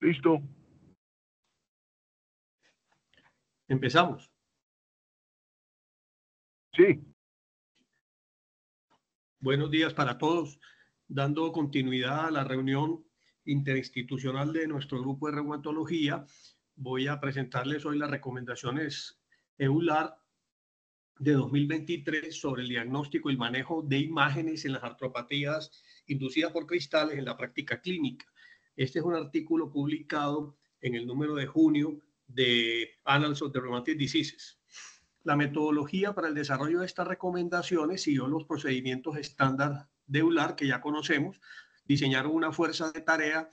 Listo. Empezamos. Sí. Buenos días para todos. Dando continuidad a la reunión interinstitucional de nuestro grupo de reumatología, voy a presentarles hoy las recomendaciones EULAR de 2023 sobre el diagnóstico y el manejo de imágenes en las artropatías inducidas por cristales en la práctica clínica. Este es un artículo publicado en el número de junio de Annals of the Rheumatic Diseases. La metodología para el desarrollo de estas recomendaciones siguió los procedimientos estándar de EULAR que ya conocemos. Diseñaron una fuerza de tarea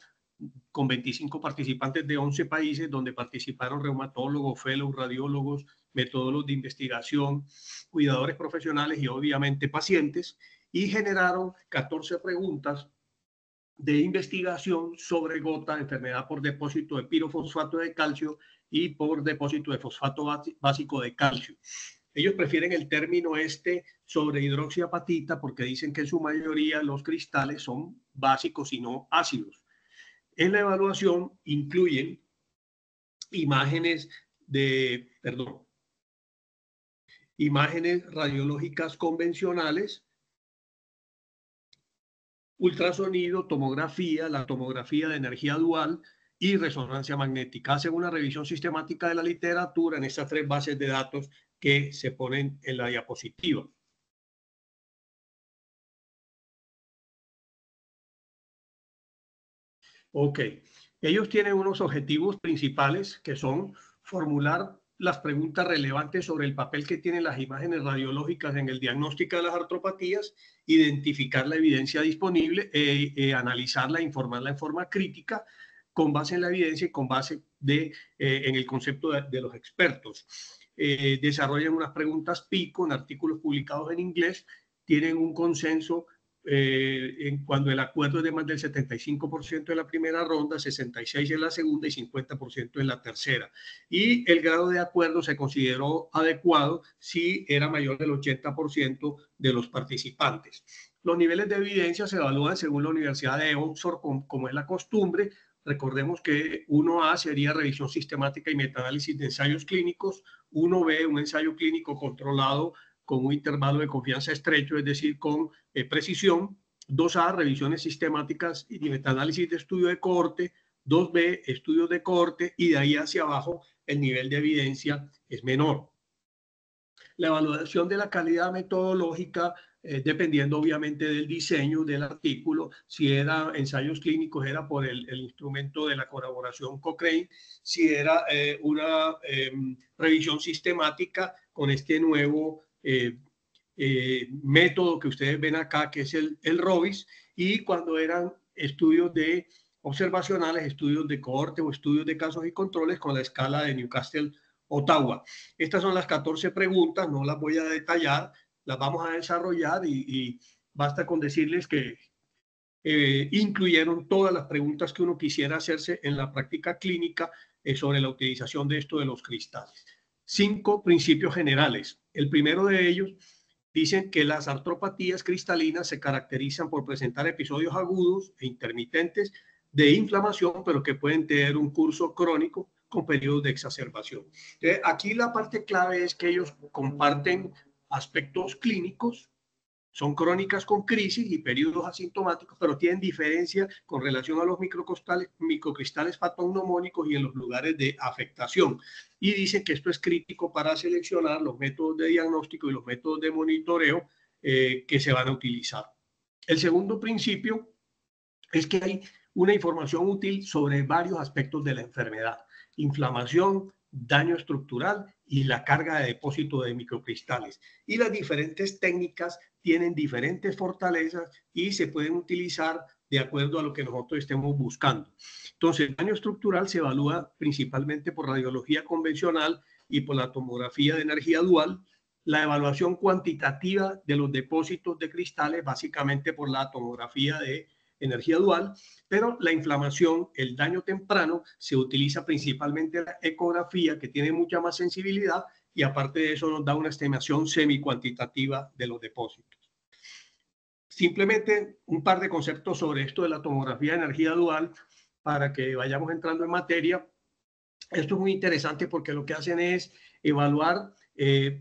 con 25 participantes de 11 países, donde participaron reumatólogos, fellows, radiólogos, metodólogos de investigación, cuidadores profesionales y obviamente pacientes, y generaron 14 preguntas de investigación sobre gota, enfermedad por depósito de pirofosfato de calcio y por depósito de fosfato básico de calcio. Ellos prefieren el término sobre hidroxiapatita porque dicen que en su mayoría los cristales son básicos y no ácidos. En la evaluación incluyen imágenes radiológicas convencionales, ultrasonido, tomografía, la tomografía de energía dual y resonancia magnética. Hacen una revisión sistemática de la literatura en estas tres bases de datos que se ponen en la diapositiva. Ok, ellos tienen unos objetivos principales que son formular las preguntas relevantes sobre el papel que tienen las imágenes radiológicas en el diagnóstico de las artropatías, identificar la evidencia disponible, analizarla, informarla en forma crítica, con base en la evidencia y con base en el concepto de los expertos. Desarrollan unas preguntas pico en artículos publicados en inglés, tienen un consenso cuando el acuerdo es de más del 75% en la primera ronda, 66% en la segunda y 50% en la tercera. Y el grado de acuerdo se consideró adecuado si era mayor del 80% de los participantes. Los niveles de evidencia se evalúan según la Universidad de Oxford, como es la costumbre. Recordemos que 1A sería revisión sistemática y metaanálisis de ensayos clínicos, 1B un ensayo clínico controlado con un intervalo de confianza estrecho, es decir, con precisión. 2A, revisiones sistemáticas y metaanálisis de estudio de cohorte. 2B, estudios de cohorte, y de ahí hacia abajo el nivel de evidencia es menor. La evaluación de la calidad metodológica, dependiendo obviamente del diseño del artículo, si era ensayos clínicos era por el instrumento de la colaboración Cochrane, si era una revisión sistemática con este nuevo método que ustedes ven acá, que es el ROBIS, y cuando eran estudios de observacionales, estudios de cohorte o estudios de casos y controles con la escala de Newcastle-Ottawa. Estas son las 14 preguntas, no las voy a detallar, las vamos a desarrollar y basta con decirles que incluyeron todas las preguntas que uno quisiera hacerse en la práctica clínica sobre la utilización de esto de los cristales. 5 principios generales. El primero de ellos dicen que las artropatías cristalinas se caracterizan por presentar episodios agudos e intermitentes de inflamación, pero que pueden tener un curso crónico con periodos de exacerbación. Entonces, aquí la parte clave es que ellos comparten aspectos clínicos, son crónicas con crisis y periodos asintomáticos, pero tienen diferencia con relación a los microcristales patognomónicos y en los lugares de afectación. Y dicen que esto es crítico para seleccionar los métodos de diagnóstico y los métodos de monitoreo que se van a utilizar. El segundo principio es que hay una información útil sobre varios aspectos de la enfermedad: inflamación, daño estructural y la carga de depósito de microcristales. Y las diferentes técnicas tienen diferentes fortalezas y se pueden utilizar de acuerdo a lo que nosotros estemos buscando. Entonces, el daño estructural se evalúa principalmente por radiología convencional y por la tomografía de energía dual. La evaluación cuantitativa de los depósitos de cristales, básicamente por la tomografía de energía dual, pero la inflamación, el daño temprano, se utiliza principalmente la ecografía, que tiene mucha más sensibilidad, y aparte de eso nos da una estimación semi-cuantitativa de los depósitos. Simplemente un par de conceptos sobre esto de la tomografía de energía dual. para que vayamos entrando en materia. Esto es muy interesante porque lo que hacen es evaluar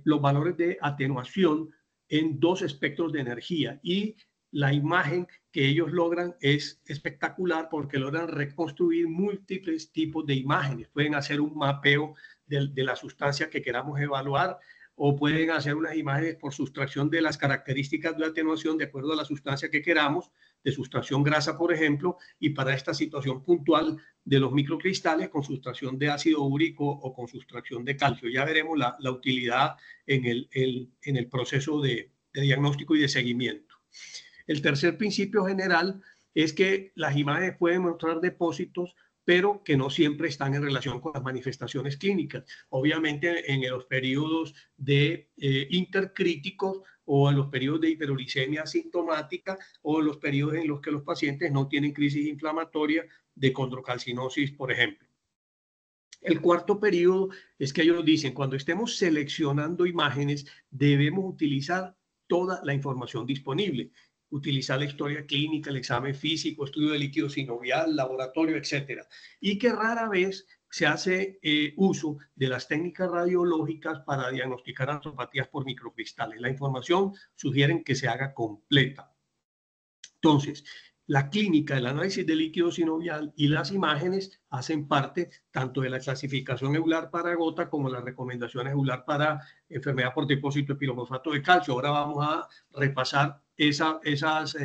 los valores de atenuación en dos espectros de energía, y la imagen que ellos logran es espectacular porque logran reconstruir múltiples tipos de imágenes. Pueden hacer un mapeo de la sustancia que queramos evaluar, o pueden hacer unas imágenes por sustracción de las características de atenuación de acuerdo a la sustancia que queramos, de sustracción grasa, por ejemplo, y para esta situación puntual de los microcristales con sustracción de ácido úrico o con sustracción de calcio. Ya veremos la utilidad en el proceso de diagnóstico y de seguimiento. El tercer principio general es que las imágenes pueden mostrar depósitos, pero que no siempre están en relación con las manifestaciones clínicas. Obviamente, en los periodos de intercríticos o en los periodos de hiperuricemia asintomática o en los periodos en los que los pacientes no tienen crisis inflamatoria de condrocalcinosis, por ejemplo. El cuarto periodo es que ellos dicen, cuando estemos seleccionando imágenes, debemos utilizar toda la información disponible. Utilizar la historia clínica, el examen físico, estudio de líquido sinovial, laboratorio, etcétera. Y que rara vez se hace uso de las técnicas radiológicas para diagnosticar artropatías por microcristales. La información sugieren que se haga completa. Entonces, la clínica, el análisis de líquido sinovial y las imágenes hacen parte tanto de la clasificación eular para gota como las recomendaciones eular para enfermedad por depósito de pirofosfato de calcio. Ahora vamos a repasar esas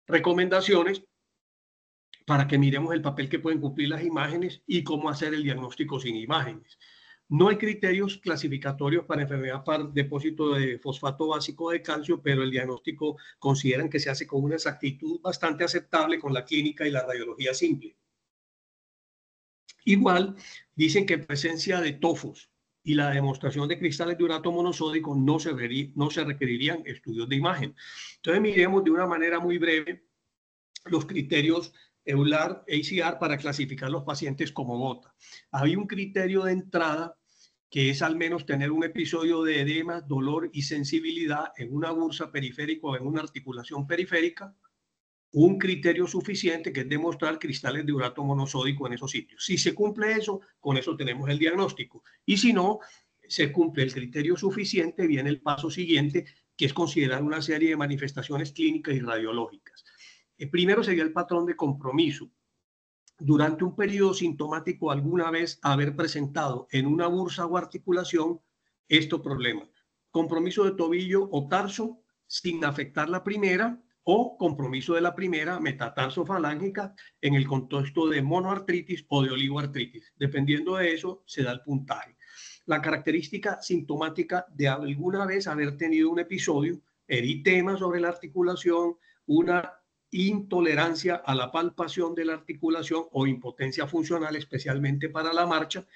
recomendaciones para que miremos el papel que pueden cumplir las imágenes y cómo hacer el diagnóstico sin imágenes. No hay criterios clasificatorios para enfermedad por depósito de fosfato básico de calcio, pero el diagnóstico consideran que se hace con una exactitud bastante aceptable con la clínica y la radiología simple. Igual, dicen que en presencia de tofos y la demostración de cristales de urato monosódico no se requerirían estudios de imagen. Entonces, miremos de una manera muy breve los criterios EULAR, ACR para clasificar los pacientes como gota. Había un criterio de entrada que es al menos tener un episodio de edema, dolor y sensibilidad en una bursa periférica o en una articulación periférica. Un criterio suficiente que es demostrar cristales de urato monosódico en esos sitios. Si se cumple eso, con eso tenemos el diagnóstico. Y si no se cumple el criterio suficiente, viene el paso siguiente, que es considerar una serie de manifestaciones clínicas y radiológicas. Primero sería el patrón de compromiso. Durante un periodo sintomático alguna vez haber presentado en una bursa o articulación estos problemas. Compromiso de tobillo o tarso sin afectar la primera, o compromiso de la primera metatarsofalángica en el contexto de monoartritis o de oligoartritis. Dependiendo de eso se da el puntaje. La característica sintomática de alguna vez haber tenido un episodio, eritema sobre la articulación, una intolerancia a la palpación de la articulación o impotencia funcional, especialmente para la marcha.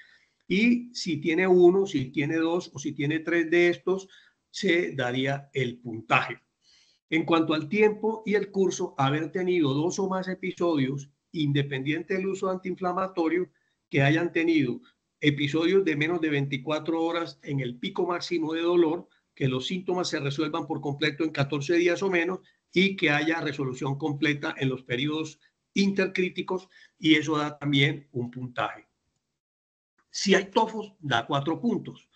Y si tiene uno, si tiene dos o si tiene tres de estos, se daría el puntaje. En cuanto al tiempo y el curso, haber tenido dos o más episodios, independiente del uso antiinflamatorio, que hayan tenido episodios de menos de 24 horas en el pico máximo de dolor, que los síntomas se resuelvan por completo en 14 días o menos, y que haya resolución completa en los periodos intercríticos, y eso da también un puntaje. Si hay tofos, da 4 puntos.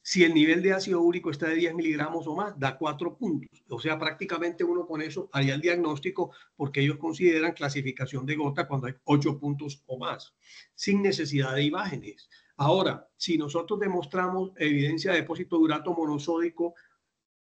Si el nivel de ácido úrico está de 10 miligramos o más, da 4 puntos. O sea, prácticamente uno con eso haría el diagnóstico, porque ellos consideran clasificación de gota cuando hay 8 puntos o más, sin necesidad de imágenes. Ahora, si nosotros demostramos evidencia de depósito de urato monosódico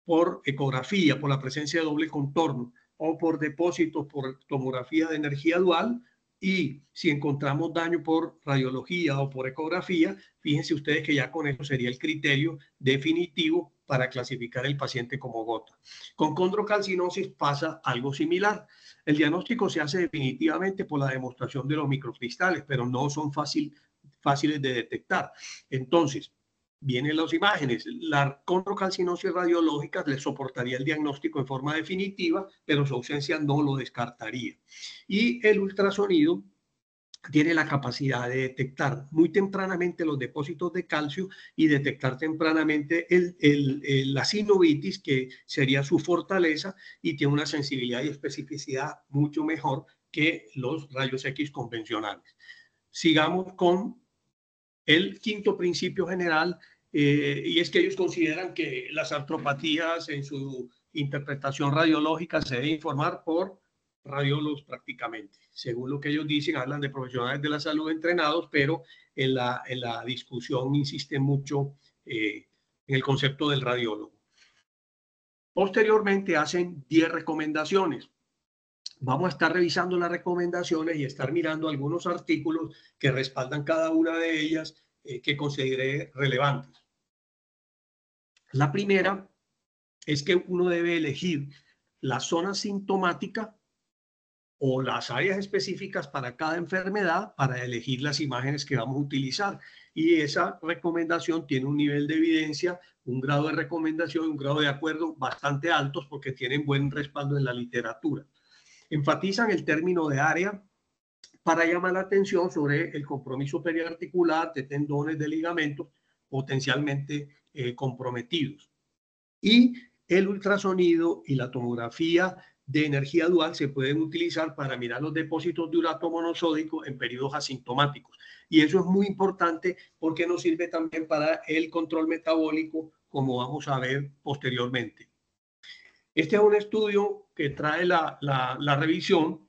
por ecografía, por la presencia de doble contorno, o por depósitos por tomografía de energía dual, y si encontramos daño por radiología o por ecografía, fíjense ustedes que ya con eso sería el criterio definitivo para clasificar el paciente como gota. Con condrocalcinosis pasa algo similar. El diagnóstico se hace definitivamente por la demostración de los microcristales, pero no son fáciles de detectar. Entonces, vienen las imágenes. La condrocalcinosis radiológica le soportaría el diagnóstico en forma definitiva, pero su ausencia no lo descartaría. Y el ultrasonido tiene la capacidad de detectar muy tempranamente los depósitos de calcio y detectar tempranamente la sinovitis, que sería su fortaleza, y tiene una sensibilidad y especificidad mucho mejor que los rayos X convencionales. Sigamos con el quinto principio general, y es que ellos consideran que las artropatías en su interpretación radiológica se debe informar por radiólogos prácticamente. Según lo que ellos dicen, hablan de profesionales de la salud entrenados, pero en la discusión insisten mucho en el concepto del radiólogo. Posteriormente hacen 10 recomendaciones. Vamos a estar revisando las recomendaciones y estar mirando algunos artículos que respaldan cada una de ellas, que consideré relevantes. La primera es que uno debe elegir la zona sintomática o las áreas específicas para cada enfermedad para elegir las imágenes que vamos a utilizar. Y esa recomendación tiene un nivel de evidencia, un grado de recomendación, un grado de acuerdo bastante altos porque tienen buen respaldo en la literatura. Enfatizan el término de área para llamar la atención sobre el compromiso periarticular de tendones, de ligamentos potencialmente comprometidos. Y el ultrasonido y la tomografía de energía dual se pueden utilizar para mirar los depósitos de urato monosódico en periodos asintomáticos. Y eso es muy importante porque nos sirve también para el control metabólico, como vamos a ver posteriormente. Este es un estudio que trae la revisión,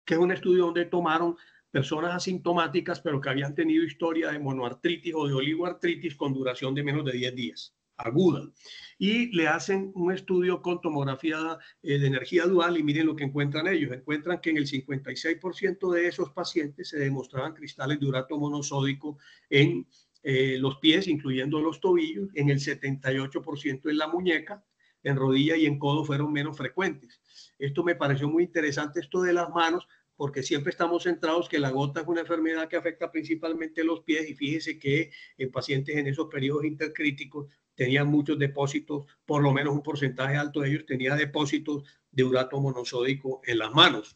que es un estudio donde tomaron personas asintomáticas, pero que habían tenido historia de monoartritis o de oligoartritis con duración de menos de 10 días, aguda. Y le hacen un estudio con tomografía de energía dual y miren lo que encuentran ellos. Encuentran que en el 56% de esos pacientes se demostraban cristales de urato monosódico en los pies, incluyendo los tobillos, en el 78% en la muñeca, en rodilla y en codo fueron menos frecuentes. Esto me pareció muy interesante, esto de las manos, porque siempre estamos centrados que la gota es una enfermedad que afecta principalmente los pies, y fíjese que en pacientes en esos periodos intercríticos tenían muchos depósitos, por lo menos un porcentaje alto de ellos tenía depósitos de urato monosódico en las manos.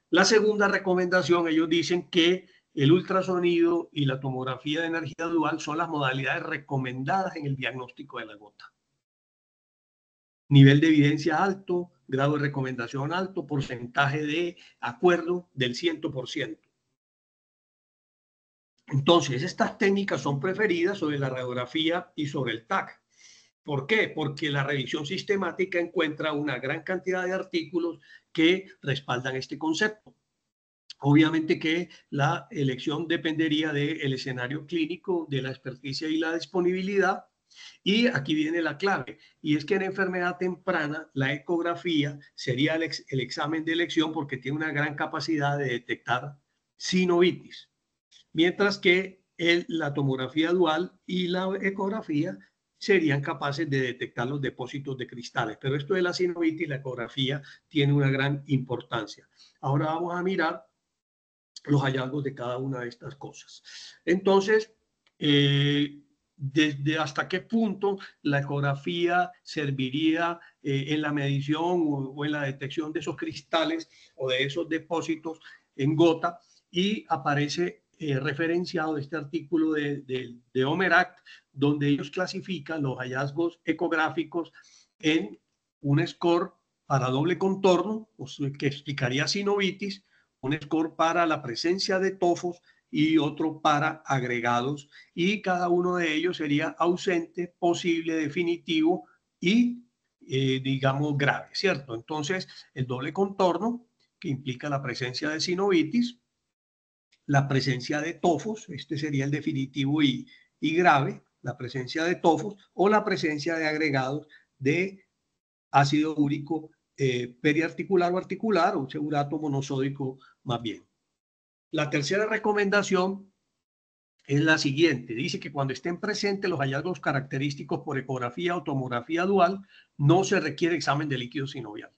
La segunda recomendación, ellos dicen que el ultrasonido y la tomografía de energía dual son las modalidades recomendadas en el diagnóstico de la gota. Nivel de evidencia alto, grado de recomendación alto, porcentaje de acuerdo del 100%. Entonces, estas técnicas son preferidas sobre la radiografía y sobre el TAC. ¿Por qué? Porque la revisión sistemática encuentra una gran cantidad de artículos que respaldan este concepto. Obviamente que la elección dependería del escenario clínico, de la experticia y la disponibilidad. Y aquí viene la clave, y es que en enfermedad temprana la ecografía sería el examen de elección porque tiene una gran capacidad de detectar sinovitis, mientras que la tomografía dual y la ecografía serían capaces de detectar los depósitos de cristales. Pero esto de la sinovitis, la ecografía tiene una gran importancia. Ahora vamos a mirar los hallazgos de cada una de estas cosas. Entonces, desde hasta qué punto la ecografía serviría en la medición o en la detección de esos cristales o de esos depósitos en gota, y aparece referenciado este artículo de Omeract, donde ellos clasifican los hallazgos ecográficos en un score para doble contorno, que explicaría sinovitis, un score para la presencia de tofos y otro para agregados, y cada uno de ellos sería ausente, posible, definitivo y digamos grave, ¿cierto? Entonces, el doble contorno, que implica la presencia de sinovitis, la presencia de tofos, este sería el definitivo y grave, la presencia de tofos, o la presencia de agregados de ácido úrico periarticular o articular, o urato monosódico más bien. La tercera recomendación es la siguiente. Dice que cuando estén presentes los hallazgos característicos por ecografía o tomografía dual, no se requiere examen de líquido sinovial.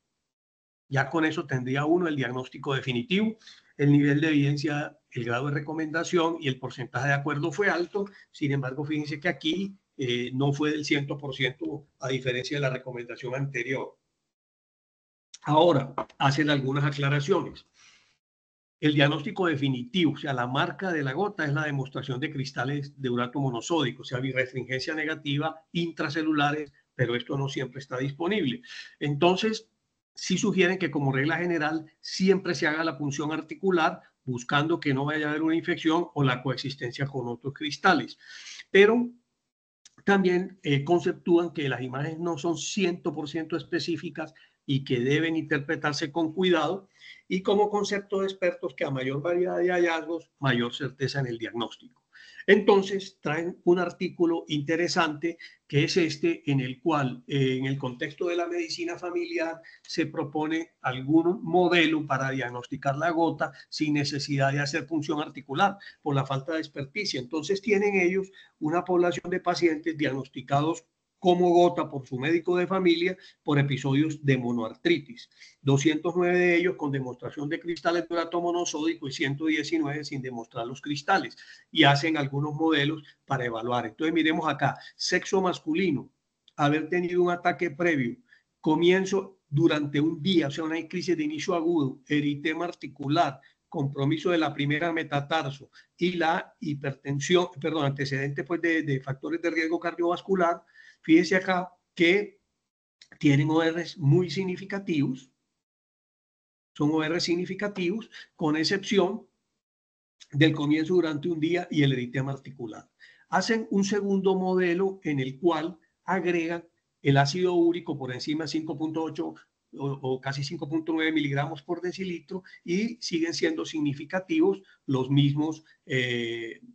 Ya con eso tendría uno el diagnóstico definitivo. El nivel de evidencia, el grado de recomendación y el porcentaje de acuerdo fue alto. Sin embargo, fíjense que aquí no fue del 100%, a diferencia de la recomendación anterior. Ahora, hacen algunas aclaraciones. el diagnóstico definitivo, o sea, la marca de la gota es la demostración de cristales de urato monosódico, o sea, birefringencia negativa intracelulares, pero esto no siempre está disponible. Entonces, sí sugieren que como regla general siempre se haga la punción articular buscando que no vaya a haber una infección o la coexistencia con otros cristales. Pero también conceptúan que las imágenes no son 100% específicas y que deben interpretarse con cuidado, y como concepto de expertos que a mayor variedad de hallazgos, mayor certeza en el diagnóstico. Entonces traen un artículo interesante que es este, en el cual en el contexto de la medicina familiar se propone algún modelo para diagnosticar la gota sin necesidad de hacer punción articular por la falta de experticia. Entonces tienen ellos una población de pacientes diagnosticados como gota por su médico de familia por episodios de monoartritis. 209 de ellos con demostración de cristales de urato monosódico y 119 sin demostrar los cristales. Y hacen algunos modelos para evaluar. Entonces miremos acá, sexo masculino, haber tenido un ataque previo, comienzo durante un día, o sea, una crisis de inicio agudo, eritema articular, compromiso de la primera metatarso y la hipertensión, perdón, antecedente pues de factores de riesgo cardiovascular. Fíjense acá que tienen ORs muy significativos, son ORs significativos, con excepción del comienzo durante un día y el eritema articular. Hacen un segundo modelo en el cual agregan el ácido úrico por encima de 5.8 o casi 5.9 miligramos por decilitro y siguen siendo significativos los mismos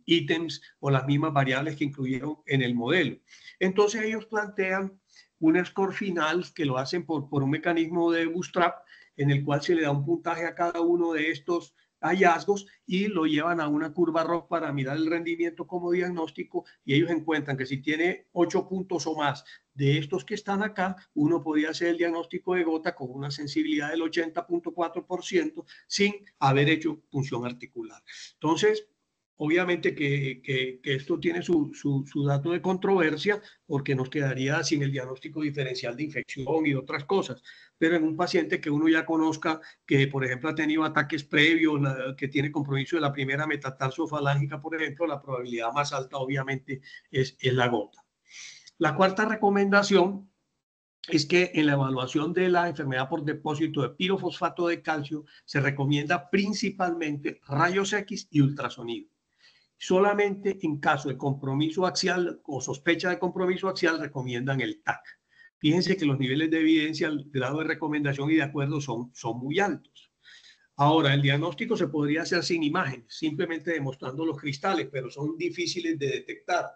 ítems o las mismas variables que incluyeron en el modelo. Entonces ellos plantean un score final que lo hacen por un mecanismo de bootstrap en el cual se le da un puntaje a cada uno de estos hallazgos y lo llevan a una curva ROC para mirar el rendimiento como diagnóstico, y ellos encuentran que si tiene 8 puntos o más de estos que están acá, uno podría hacer el diagnóstico de gota con una sensibilidad del 80.4% sin haber hecho punción articular. Entonces, obviamente que esto tiene su dato de controversia porque nos quedaría sin el diagnóstico diferencial de infección y otras cosas, pero en un paciente que uno ya conozca, que por ejemplo ha tenido ataques previos, que tiene compromiso de la primera metatarsofalágica, por ejemplo, la probabilidad más alta obviamente es la gota. La cuarta recomendación es que en la evaluación de la enfermedad por depósito de pirofosfato de calcio se recomienda principalmente rayos X y ultrasonido. Solamente en caso de compromiso axial o sospecha de compromiso axial recomiendan el TAC. Fíjense que los niveles de evidencia, el grado de recomendación y de acuerdo son muy altos. Ahora, el diagnóstico se podría hacer sin imágenes, simplemente demostrando los cristales, pero son difíciles de detectar.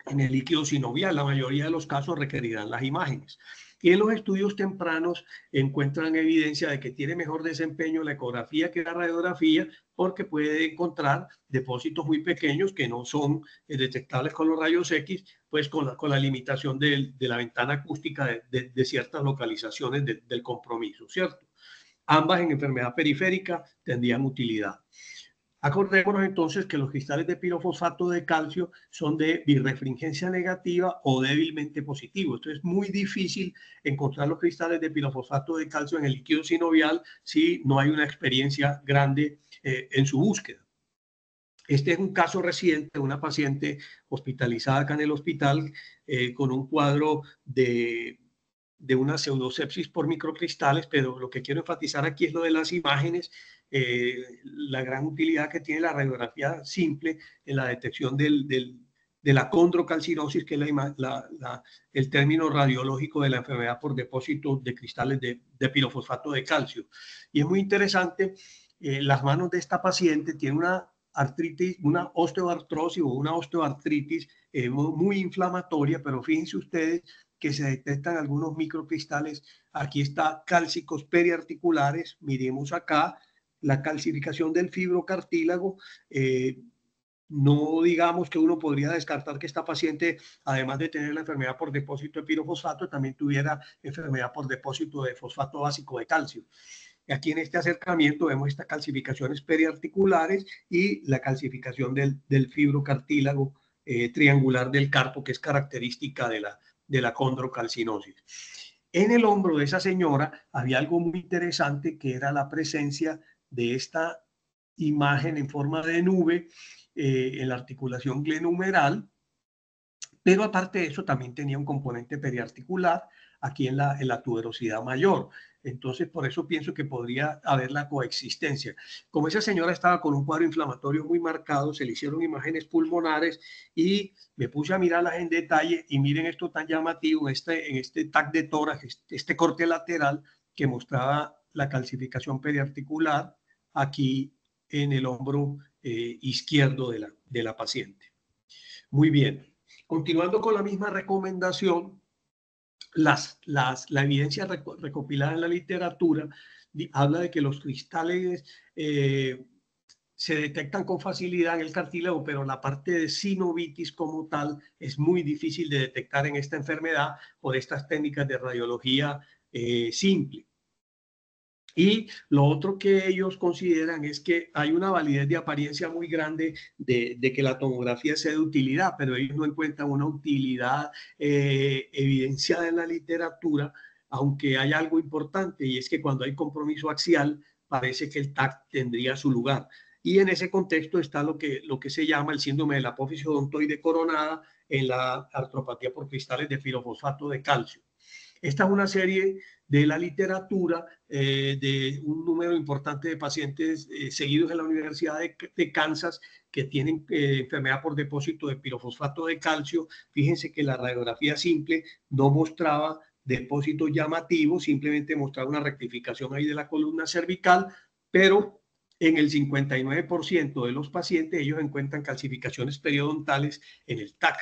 En el líquido sinovial, la mayoría de los casos requerirán las imágenes. Y en los estudios tempranos encuentran evidencia de que tiene mejor desempeño la ecografía que la radiografía, porque puede encontrar depósitos muy pequeños que no son detectables con los rayos X, pues con la limitación de la ventana acústica de ciertas localizaciones del compromiso, ¿cierto? Ambas en enfermedad periférica tendrían utilidad. Acordémonos entonces que los cristales de pirofosfato de calcio son de birefringencia negativa o débilmente positivo. Entonces es muy difícil encontrar los cristales de pirofosfato de calcio en el líquido sinovial si no hay una experiencia grande en su búsqueda. Este es un caso reciente de una paciente hospitalizada acá en el hospital con un cuadro de una pseudosepsis por microcristales, pero lo que quiero enfatizar aquí es lo de las imágenes, la gran utilidad que tiene la radiografía simple en la detección de la condrocalcinosis, que es el término radiológico de la enfermedad por depósito de cristales de pirofosfato de calcio. Y es muy interesante, las manos de esta paciente tienen una artritis, una osteoartrosis o una osteoartritis muy inflamatoria, pero fíjense ustedes que se detectan algunos microcristales. Aquí está cálcicos periarticulares. Miremos acá la calcificación del fibrocartílago. No digamos que uno podría descartar que esta paciente, además de tener la enfermedad por depósito de pirofosfato, también tuviera enfermedad por depósito de fosfato básico de calcio. Aquí en este acercamiento vemos estas calcificaciones periarticulares y la calcificación del fibrocartílago triangular del carpo, que es característica de la condrocalcinosis. En el hombro de esa señora había algo muy interesante, que era la presencia de esta imagen en forma de nube en la articulación glenumeral, pero aparte de eso también tenía un componente periarticular aquí en la tuberosidad mayor. Entonces, por eso pienso que podría haber la coexistencia. Como esa señora estaba con un cuadro inflamatorio muy marcado, se le hicieron imágenes pulmonares y me puse a mirarlas en detalle y miren esto tan llamativo, en este TAC de tórax, este corte lateral que mostraba la calcificación periarticular aquí en el hombro izquierdo de la paciente. Muy bien. Continuando con la misma recomendación, la evidencia recopilada en la literatura habla de que los cristales se detectan con facilidad en el cartílago, pero la parte de sinovitis como tal es muy difícil de detectar en esta enfermedad por estas técnicas de radiología simple. Y lo otro que ellos consideran es que hay una validez de apariencia muy grande de que la tomografía sea de utilidad, pero ellos no encuentran una utilidad evidenciada en la literatura, aunque hay algo importante y es que cuando hay compromiso axial parece que el TAC tendría su lugar. Y en ese contexto está lo que se llama el síndrome de la apófisis odontoide coronada en la artropatía por cristales de pirofosfato de calcio. Esta es una serie de la literatura de un número importante de pacientes seguidos en la Universidad de Kansas que tienen enfermedad por depósito de pirofosfato de calcio. Fíjense que la radiografía simple no mostraba depósitos llamativos, simplemente mostraba una rectificación ahí de la columna cervical, pero en el 59% de los pacientes ellos encuentran calcificaciones periodontales en el TAC.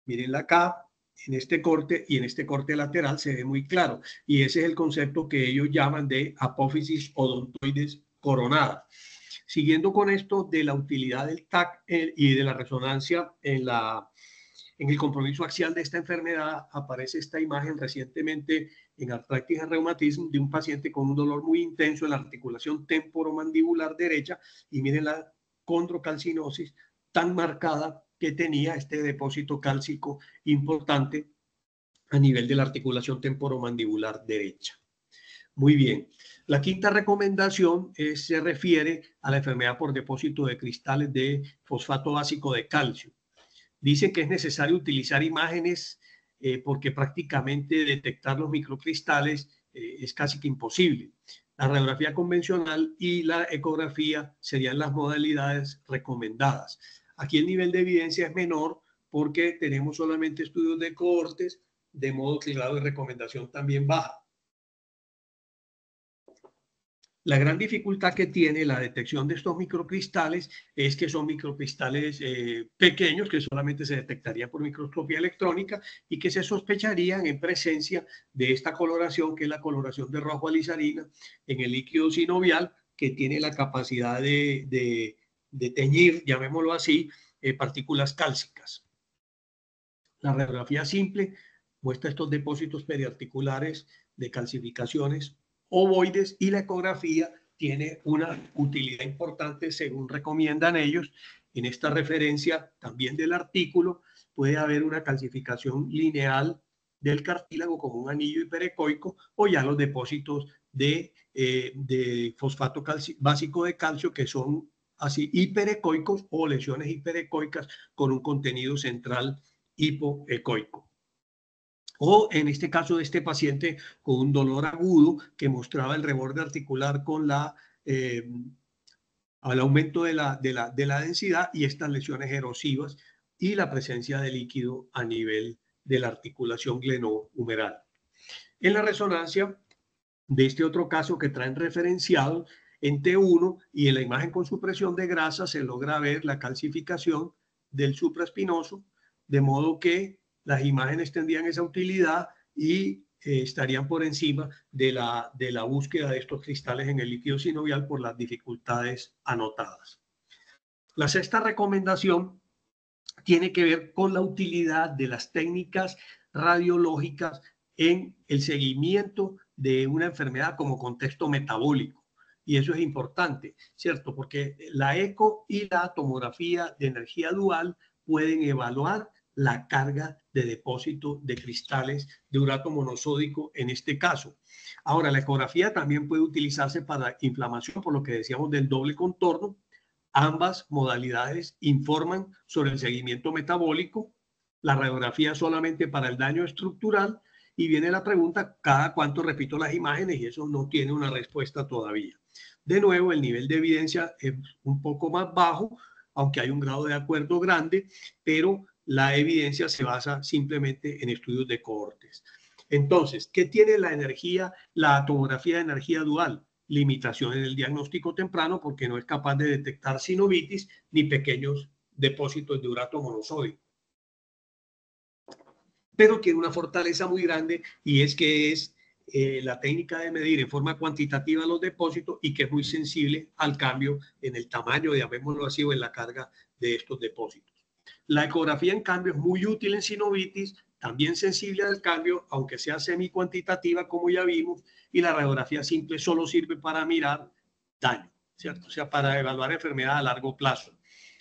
Mírenla acá, en este corte y en este corte lateral se ve muy claro. Y ese es el concepto que ellos llaman de apófisis odontoides coronada. Siguiendo con esto de la utilidad del TAC y de la resonancia en el compromiso axial de esta enfermedad, aparece esta imagen recientemente en artritis y reumatismo de un paciente con un dolor muy intenso en la articulación temporomandibular derecha y miren la condrocalcinosis tan marcada que tenía este depósito cálcico importante a nivel de la articulación temporomandibular derecha. Muy bien. La quinta recomendación se refiere a la enfermedad por depósito de cristales de fosfato básico de calcio. Dice que es necesario utilizar imágenes porque prácticamente detectar los microcristales es casi que imposible. La radiografía convencional y la ecografía serían las modalidades recomendadas. Aquí el nivel de evidencia es menor porque tenemos solamente estudios de cohortes, de modo que el grado de recomendación también baja. La gran dificultad que tiene la detección de estos microcristales es que son microcristales pequeños que solamente se detectarían por microscopía electrónica y que se sospecharían en presencia de esta coloración, que es la coloración de rojo alizarina en el líquido sinovial, que tiene la capacidad de teñir, llamémoslo así, partículas cálcicas. La radiografía simple muestra estos depósitos periarticulares de calcificaciones ovoides y la ecografía tiene una utilidad importante según recomiendan ellos. En esta referencia también del artículo puede haber una calcificación lineal del cartílago como un anillo hiperecoico o ya los depósitos de fosfato básico de calcio que son así hiperecoicos o lesiones hiperecoicas con un contenido central hipoecoico. O en este caso de este paciente con un dolor agudo que mostraba el reborde articular con al aumento de la densidad y estas lesiones erosivas y la presencia de líquido a nivel de la articulación glenohumeral. En la resonancia de este otro caso que traen referenciado en T1 y en la imagen con supresión de grasa se logra ver la calcificación del supraespinoso, de modo que las imágenes tendrían esa utilidad y estarían por encima de la búsqueda de estos cristales en el líquido sinovial por las dificultades anotadas. La sexta recomendación tiene que ver con la utilidad de las técnicas radiológicas en el seguimiento de una enfermedad como contexto metabólico. Y eso es importante, ¿cierto? Porque la eco y la tomografía de energía dual pueden evaluar la carga de depósito de cristales de urato monosódico en este caso. Ahora, la ecografía también puede utilizarse para inflamación, por lo que decíamos del doble contorno. Ambas modalidades informan sobre el seguimiento metabólico, la radiografía solamente para el daño estructural, y viene la pregunta, ¿cada cuánto repito las imágenes? Y eso no tiene una respuesta todavía. De nuevo, el nivel de evidencia es un poco más bajo, aunque hay un grado de acuerdo grande, pero la evidencia se basa simplemente en estudios de cohortes. Entonces, ¿qué tiene la energía, la tomografía de energía dual? Limitación en el diagnóstico temprano porque no es capaz de detectar sinovitis ni pequeños depósitos de urato monosódico. Pero tiene una fortaleza muy grande y es que es la técnica de medir en forma cuantitativa los depósitos y que es muy sensible al cambio en el tamaño, llamémoslo así, o en la carga de estos depósitos. La ecografía, en cambio, es muy útil en sinovitis, también sensible al cambio, aunque sea semi-cuantitativa, como ya vimos, y la radiografía simple solo sirve para mirar daño, ¿cierto? O sea, para evaluar enfermedad a largo plazo.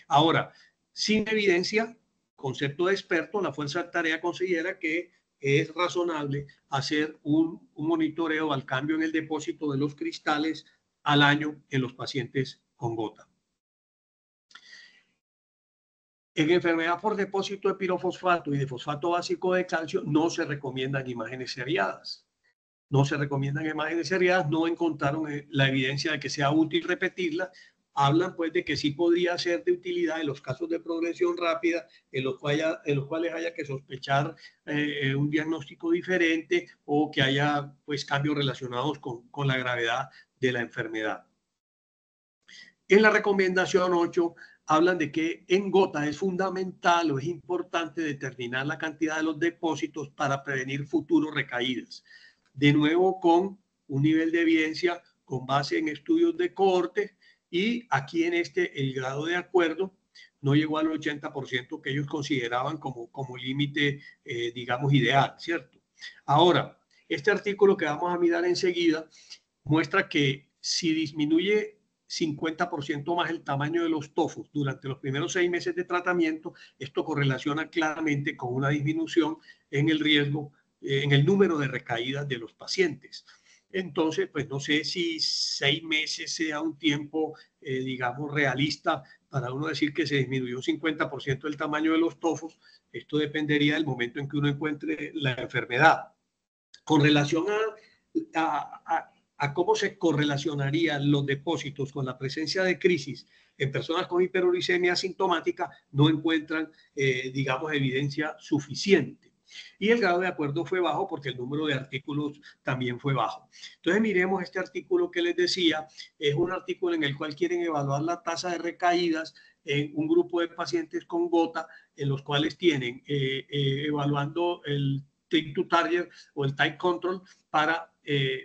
Ahora, sin evidencia, concepto de experto, la fuerza de tarea considera que es razonable hacer un monitoreo al cambio en el depósito de los cristales al año en los pacientes con gota. En enfermedad por depósito de pirofosfato y de fosfato básico de calcio no se recomiendan imágenes seriadas. No se recomiendan imágenes seriadas, no encontraron la evidencia de que sea útil repetirla. Hablan pues de que sí podría ser de utilidad en los casos de progresión rápida, en los cuales haya que sospechar un diagnóstico diferente o que haya pues cambios relacionados con la gravedad de la enfermedad. En la recomendación 8 hablan de que en gota es fundamental o es importante determinar la cantidad de los depósitos para prevenir futuros recaídas. De nuevo, con un nivel de evidencia con base en estudios de cohorte, y aquí en este el grado de acuerdo no llegó al 80% que ellos consideraban como límite, digamos, ideal, ¿cierto? Ahora, este artículo que vamos a mirar enseguida muestra que si disminuye 50% más el tamaño de los tofos durante los primeros 6 meses de tratamiento, esto correlaciona claramente con una disminución en el riesgo, en el número de recaídas de los pacientes. Entonces, pues no sé si 6 meses sea un tiempo, digamos, realista para uno decir que se disminuyó un 50% el tamaño de los tofos. Esto dependería del momento en que uno encuentre la enfermedad. Con relación a cómo se correlacionarían los depósitos con la presencia de crisis en personas con hiperuricemia asintomática, no encuentran, digamos, evidencia suficiente. Y el grado de acuerdo fue bajo porque el número de artículos también fue bajo. Entonces miremos este artículo que les decía. Es un artículo en el cual quieren evaluar la tasa de recaídas en un grupo de pacientes con gota, en los cuales tienen evaluando el Take to Target o el Type Control para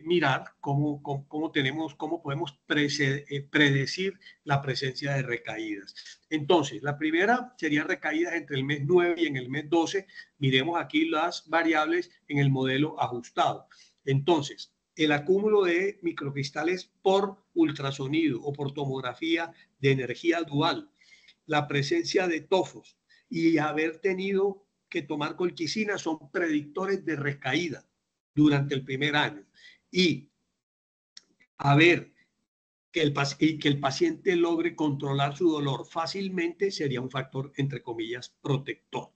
mirar cómo podemos predecir la presencia de recaídas. Entonces, la primera sería recaídas entre el mes 9 y en el mes 12. Miremos aquí las variables en el modelo ajustado. Entonces, el acúmulo de microcristales por ultrasonido o por tomografía de energía dual, la presencia de tofos y haber tenido que tomar colchicina son predictores de recaída durante el primer año. Y a ver que el paciente logre controlar su dolor fácilmente sería un factor, entre comillas, protector.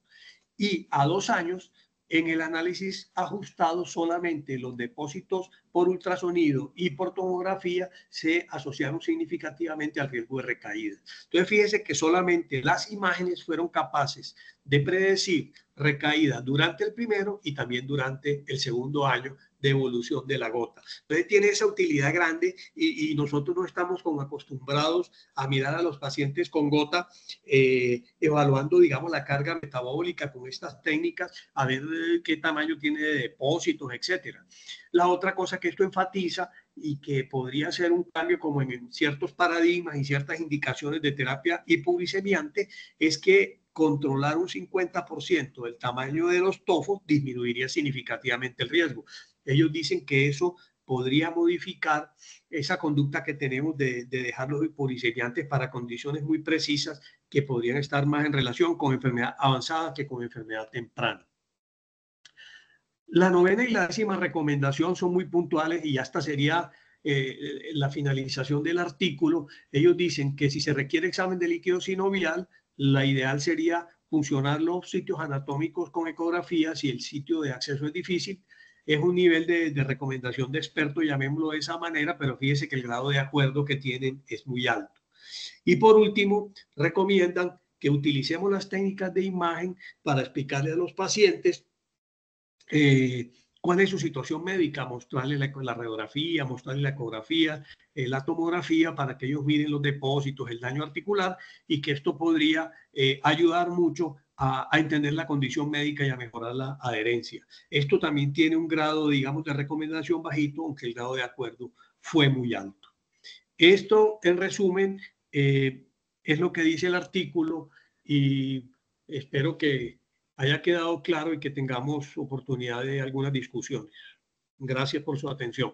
Y a 2 años, en el análisis ajustado, solamente los depósitos por ultrasonido y por tomografía se asociaron significativamente al riesgo de recaída. Entonces, fíjense que solamente las imágenes fueron capaces de predecir recaída durante el primero y también durante el segundo año de evolución de la gota. Entonces tiene esa utilidad grande y nosotros no estamos como acostumbrados a mirar a los pacientes con gota evaluando, digamos, la carga metabólica con estas técnicas, a ver qué tamaño tiene de depósitos, etcétera. La otra cosa que esto enfatiza y que podría ser un cambio como en ciertos paradigmas y ciertas indicaciones de terapia hipoglicemiante es que controlar un 50% del tamaño de los tofos disminuiría significativamente el riesgo. Ellos dicen que eso podría modificar esa conducta que tenemos de dejar los hipoglicemiantes para condiciones muy precisas que podrían estar más en relación con enfermedad avanzada que con enfermedad temprana. La 9ª y la 10ª recomendación son muy puntuales y hasta sería la finalización del artículo. Ellos dicen que si se requiere examen de líquido sinovial, la ideal sería funcionar los sitios anatómicos con ecografía si el sitio de acceso es difícil. Es un nivel de recomendación de experto, llamémoslo de esa manera, pero fíjese que el grado de acuerdo que tienen es muy alto. Y por último, recomiendan que utilicemos las técnicas de imagen para explicarle a los pacientes cuál es su situación médica, mostrarle la radiografía, mostrarle la ecografía, la tomografía para que ellos miren los depósitos, el daño articular y que esto podría ayudar mucho a entender la condición médica y a mejorar la adherencia. Esto también tiene un grado, digamos, de recomendación bajito, aunque el grado de acuerdo fue muy alto. Esto, en resumen, es lo que dice el artículo y espero que haya quedado claro y que tengamos oportunidad de algunas discusiones. Gracias por su atención.